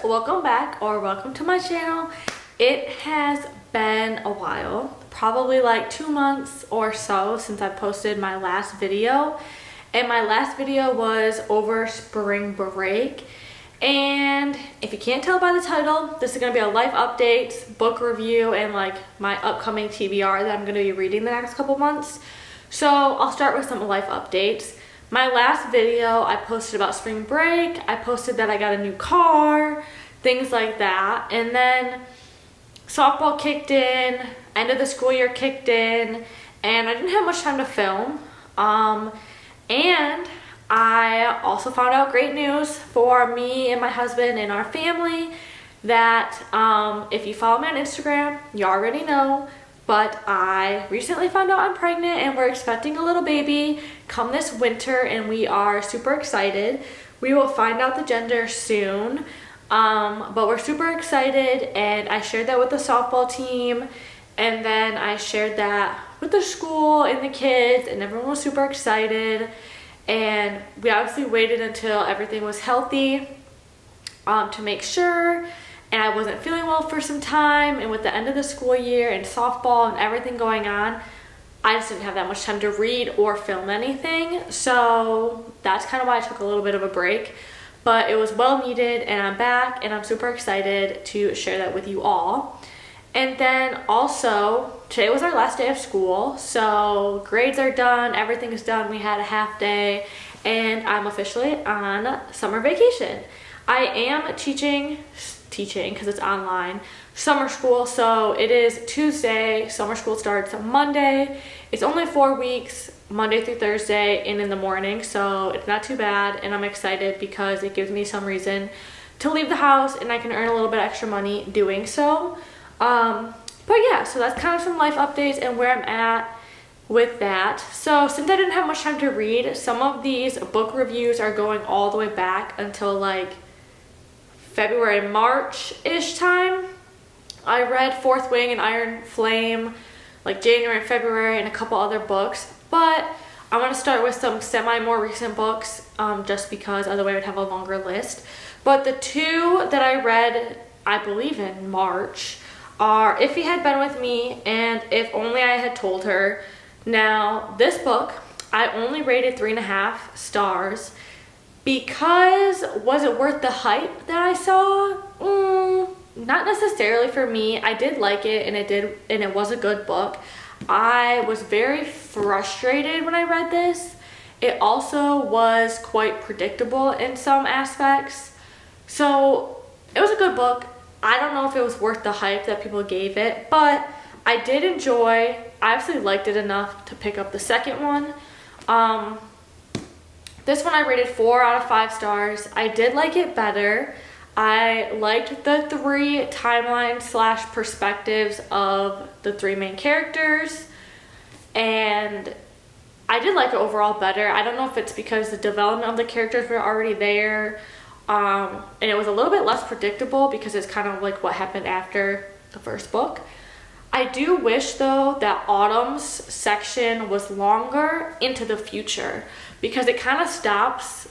welcome back or welcome to my channel. It has been a while, probably like 2 months or so since I posted my last video, and my last video was over spring break. And if you can't tell by the title, this is going to be a life update, book review, and like my upcoming TBR that I'm going to be reading the next couple months. So I'll start with some life updates. My last video I posted about spring break. I posted that I got a new car, things like that. And then softball kicked in, end of the school year kicked in, and I didn't have much time to film. And I also found out great news for me and my husband and our family that if you follow me on Instagram, you already know, but I recently found out I'm pregnant and we're expecting a little baby come this winter, and we are super excited. We will find out the gender soon, but we're super excited, and I shared that with the softball team, and then I shared that with the school and the kids, and everyone was super excited. And we obviously waited until everything was healthy to make sure, and I wasn't feeling well for some time, and with the end of the school year and softball and everything going on, I just didn't have that much time to read or film anything. So that's kind of why I took a little bit of a break, but it was well needed, and I'm back and I'm super excited to share that with you all. And then also, today was our last day of school, so grades are done, everything is done. We had a half day, and I'm officially on summer vacation. I am teaching because it's online, summer school, so it is Tuesday. Summer school starts on Monday. It's only 4 weeks, Monday through Thursday, and in the morning, so it's not too bad, and I'm excited because it gives me some reason to leave the house, and I can earn a little bit extra money doing so. But yeah, so that's kind of some life updates and where I'm at with that. So since I didn't have much time to read, some of these book reviews are going all the way back until like February, March-ish time. I read Fourth Wing and Iron Flame like January and February, and a couple other books, but I want to start with some more recent books, just because otherwise I would have a longer list. But the two that I read, I believe in March, are If He Had Been With Me and If Only I Had Told Her. Now, this book, I only rated 3.5 stars because was it worth the hype that I saw? Not necessarily for me. I did like it, and it was a good book. I was very frustrated when I read this. It also was quite predictable in some aspects. So, it was a good book. I don't know if it was worth the hype that people gave it, but I did enjoy. I actually liked it enough to pick up the second one. This one I rated 4 out of 5 stars. I did like it better. I liked the 3 timeline / perspectives of the 3 main characters, and I did like it overall better. I don't know if it's because the development of the characters were already there, and it was a little bit less predictable because it's kind of like what happened after the first book. I do wish though that Autumn's section was longer into the future, because it kind of stops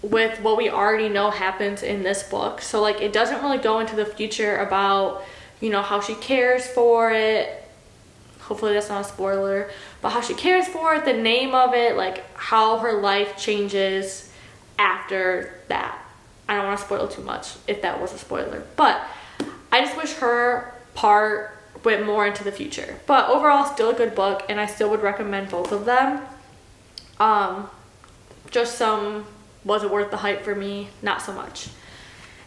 with what we already know happens in this book. So like it doesn't really go into the future about, you know, how she cares for it. Hopefully that's not a spoiler, but how she cares for it, the name of it, like how her life changes after that. I don't want to spoil too much if that was a spoiler, but I just wish her part went more into the future. But overall, still a good book, and I still would recommend both of them. Just some, was it worth the hype for me? Not so much.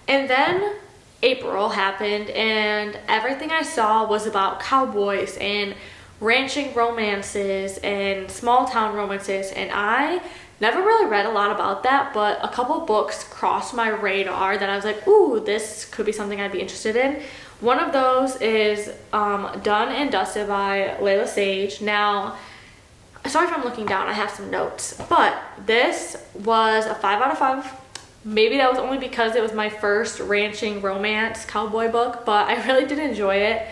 And then April happened, and everything I saw was about cowboys and ranching romances and small town romances, and I never really read a lot about that, but a couple books crossed my radar that I was like, ooh, this could be something I'd be interested in. One of those is Done and Dusted by Layla Sage. Now, sorry if I'm looking down, I have some notes, but this was a 5 out of 5. Maybe that was only because it was my first ranching romance cowboy book, but I really did enjoy it.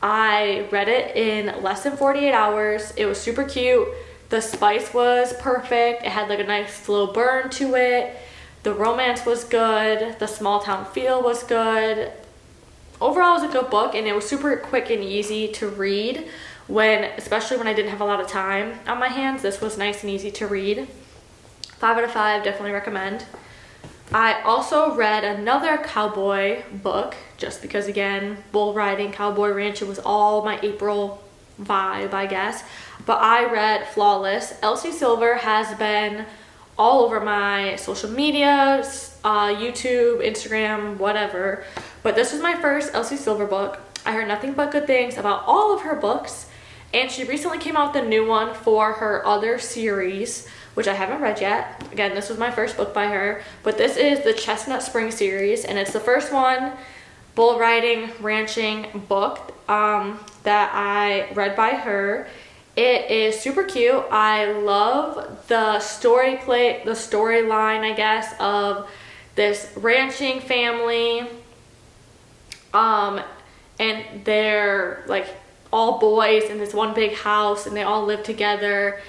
I read it in less than 48 hours. It was super cute. The spice was perfect. It had like a nice slow burn to it. The romance was good. The small town feel was good. Overall, it was a good book, and it was super quick and easy to read, especially when I didn't have a lot of time on my hands. This was nice and easy to read. 5 out of 5, definitely recommend. I also read another cowboy book, just because, again, bull riding, cowboy ranch, it was all my April vibe, I guess. But I read Flawless. Elsie Silver has been all over my social media, YouTube, Instagram, whatever. But this was my first Elsie Silver book. I heard nothing but good things about all of her books, and she recently came out with a new one for her other series, which I haven't read yet. Again, this was my first book by her, but this is the Chestnut Spring series, and it's the first one, bull riding, ranching book that I read by her. It is super cute. I love the storyline, I guess, of this ranching family, and they're like all boys in this one big house, and they all live together.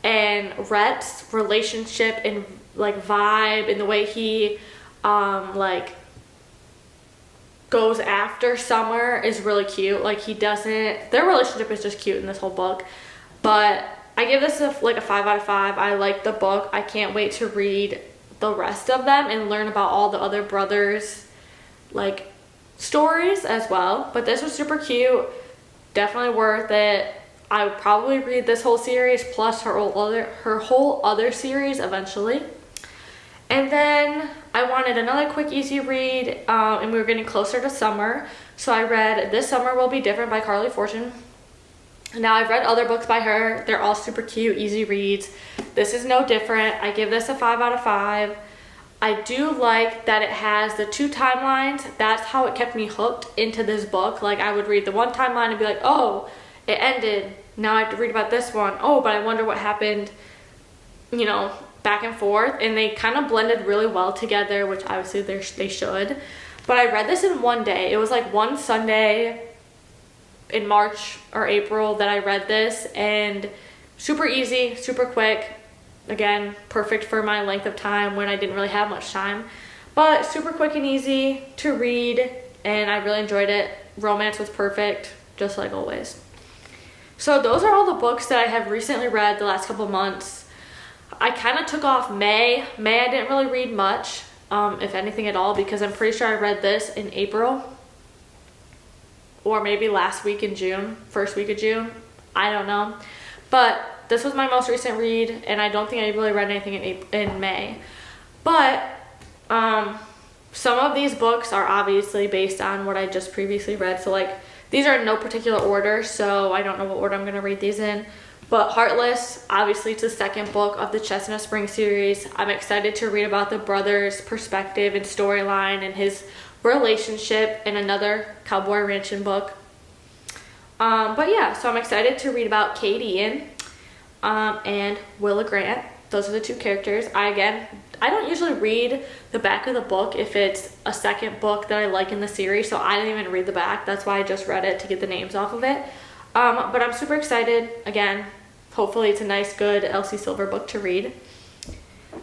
And Rhett's relationship and like vibe and the way he like goes after Summer is really cute. Like their relationship is just cute in this whole book. But I give this a 5 out of 5. I like the book. I can't wait to read the rest of them and learn about all the other brothers like stories as well. But this was super cute. Definitely worth it. I would probably read this whole series plus her whole other series eventually. And then I wanted another quick, easy read, and we were getting closer to summer. So I read This Summer Will Be Different by Carly Fortune. Now I've read other books by her. They're all super cute, easy reads. This is no different. I give this a 5 out of 5. I do like that it has the 2 timelines. That's how it kept me hooked into this book. Like I would read the one timeline and be like, oh, it ended. Now I have to read about this one. Oh, but I wonder what happened, back and forth. And they kind of blended really well together, which obviously they should. But I read this in one day. It was like one Sunday in March or April that I read this, and super easy, super quick. Again, perfect for my length of time when I didn't really have much time. But super quick and easy to read, and I really enjoyed it. Romance was perfect, just like always. So those are all the books that I have recently read the last couple of months. I kind of took off May. May I didn't really read much, if anything at all, because I'm pretty sure I read this in April. Or maybe last week in June, first week of June. I don't know. But this was my most recent read, and I don't think I really read anything in May. But some of these books are obviously based on what I just previously read. So like these are in no particular order, so I don't know what order I'm going to read these in. But Heartless, obviously it's the second book of the Chestnut Spring series. I'm excited to read about the brother's perspective and storyline and his relationship in another cowboy ranching book. But yeah, so I'm excited to read about Kate Ian and Willa Grant. Those are the 2 characters. I don't usually read the back of the book if it's a second book that I like in the series, so I didn't even read the back. That's why I just read it to get the names off of it. But I'm super excited. Again, hopefully it's a nice, good Elsie Silver book to read.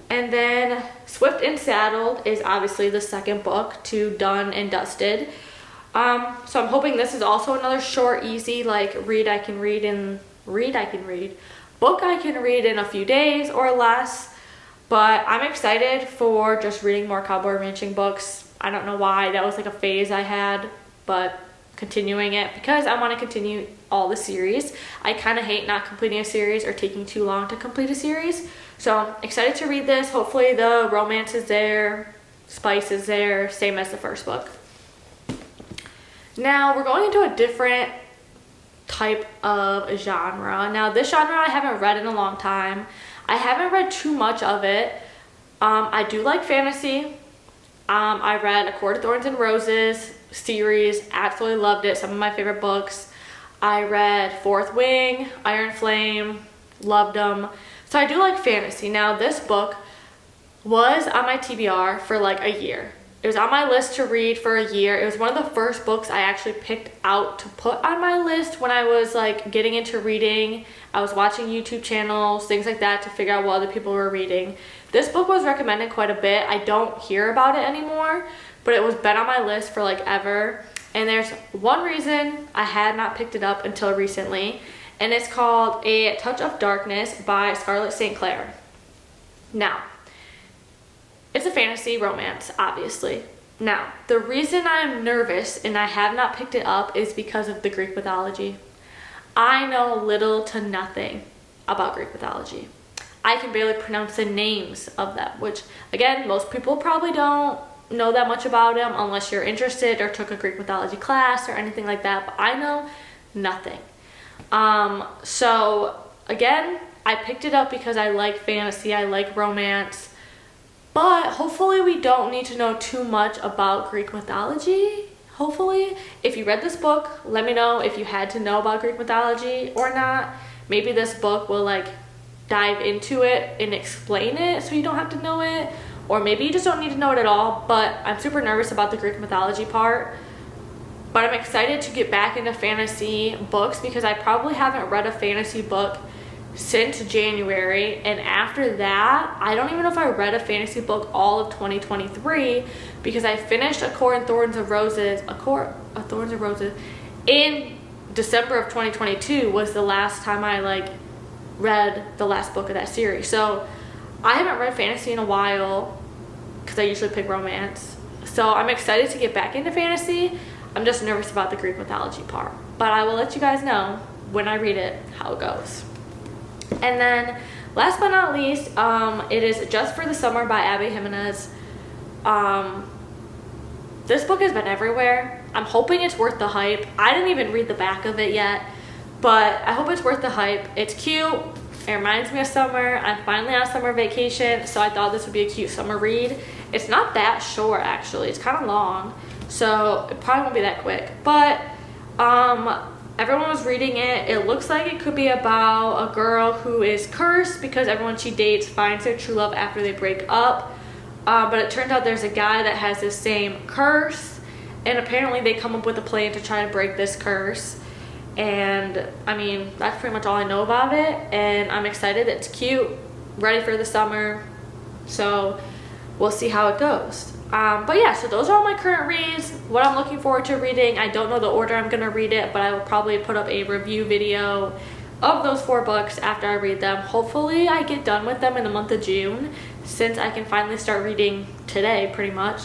And then Swift and Saddled is obviously the second book to Done and Dusted. So I'm hoping this is also another short, easy, like book I can read in a few days or less. But I'm excited for just reading more cowboy ranching books. I don't know why. That was like a phase I had, but continuing it because I want to continue all the series. I kind of hate not completing a series or taking too long to complete a series. So excited to read this. Hopefully the romance is there, spice is there, same as the first book. Now we're going into a different type of genre. Now this genre I haven't read in a long time. I haven't read too much of it. I do like fantasy. I read A Court of Thorns and Roses series, absolutely loved it, some of my favorite books. I read Fourth Wing, Iron Flame, loved them. So I do like fantasy. Now this book was on my TBR for like a year. It was on my list to read for a year. It was one of the first books I actually picked out to put on my list when I was like getting into reading. I was watching YouTube channels, things like that, to figure out what other people were reading. This book was recommended quite a bit. I don't hear about it anymore, but it was been on my list for like ever. And there's one reason I had not picked it up until recently, and it's called A Touch of Darkness by Scarlett St. Clair. Now, it's a fantasy romance, obviously. Now, the reason I'm nervous and I have not picked it up is because of the Greek mythology. I know little to nothing about Greek mythology. I can barely pronounce the names of them, which, again, most people probably don't know that much about them unless you're interested or took a Greek mythology class or anything like that, but I know nothing. So, again, I picked it up because I like fantasy, I like romance, but hopefully we don't need to know too much about Greek mythology. Hopefully, if you read this book, let me know if you had to know about Greek mythology or not. Maybe this book will like dive into it and explain it so you don't have to know it, or maybe you just don't need to know it at all. But I'm super nervous about the Greek mythology part. But I'm excited to get back into fantasy books because I probably haven't read a fantasy book since January, and after that I don't even know if I read a fantasy book all of 2023 because I finished A Thorns of Roses in December of 2022 was the last time I like read the last book of that series. So I haven't read fantasy in a while because I usually pick romance. So I'm excited to get back into fantasy. I'm just nervous about the Greek mythology part, but I will let you guys know when I read it how it goes. And then last but not least, it is Just for the Summer by Abby Jimenez. This book has been everywhere. I'm hoping it's worth the hype. I didn't even read the back of it yet, but I hope it's worth the hype. It's cute. It reminds me of summer. I'm finally on summer vacation, so I thought this would be a cute summer read. It's not that short, actually. It's kind of long, so it probably won't be that quick. But everyone was reading it. It looks like it could be about a girl who is cursed because everyone she dates finds their true love after they break up. But it turns out there's a guy that has the same curse, and apparently they come up with a plan to try to break this curse. And I mean, that's pretty much all I know about it, and I'm excited. It's cute, ready for the summer, so we'll see how it goes. But yeah, so those are all my current reads, what I'm looking forward to reading. I don't know the order I'm gonna read it, but I will probably put up a review video of those 4 books after I read them. Hopefully I get done with them in the month of June, since I can finally start reading today pretty much.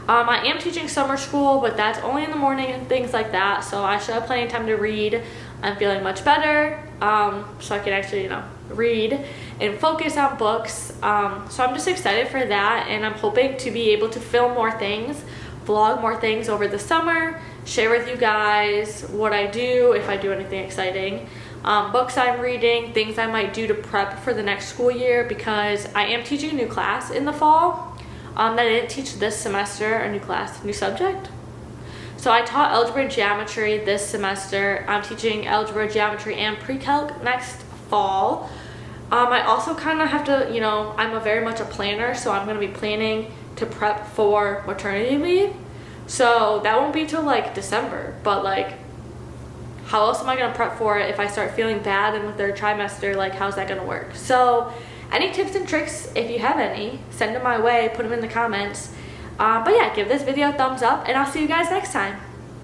I am teaching summer school, but that's only in the morning and things like that, so I should have plenty of time to read. I'm feeling much better, so I can actually, read and focus on books. So I'm just excited for that, and I'm hoping to be able to film more things, vlog more things over the summer, share with you guys what I do, if I do anything exciting, books I'm reading, things I might do to prep for the next school year, because I am teaching a new class in the fall. That I didn't teach this semester, a new class, new subject. So I taught algebra and geometry this semester. I'm teaching algebra, geometry, and pre-calc next fall. I also kind of have to, I'm very much a planner, so I'm going to be planning to prep for maternity leave. So that won't be till like December, but like, how else am I going to prep for it if I start feeling bad in the 3rd trimester? Like, how's that going to work? So any tips and tricks, if you have any, send them my way, put them in the comments. But yeah, give this video a thumbs up, and I'll see you guys next time.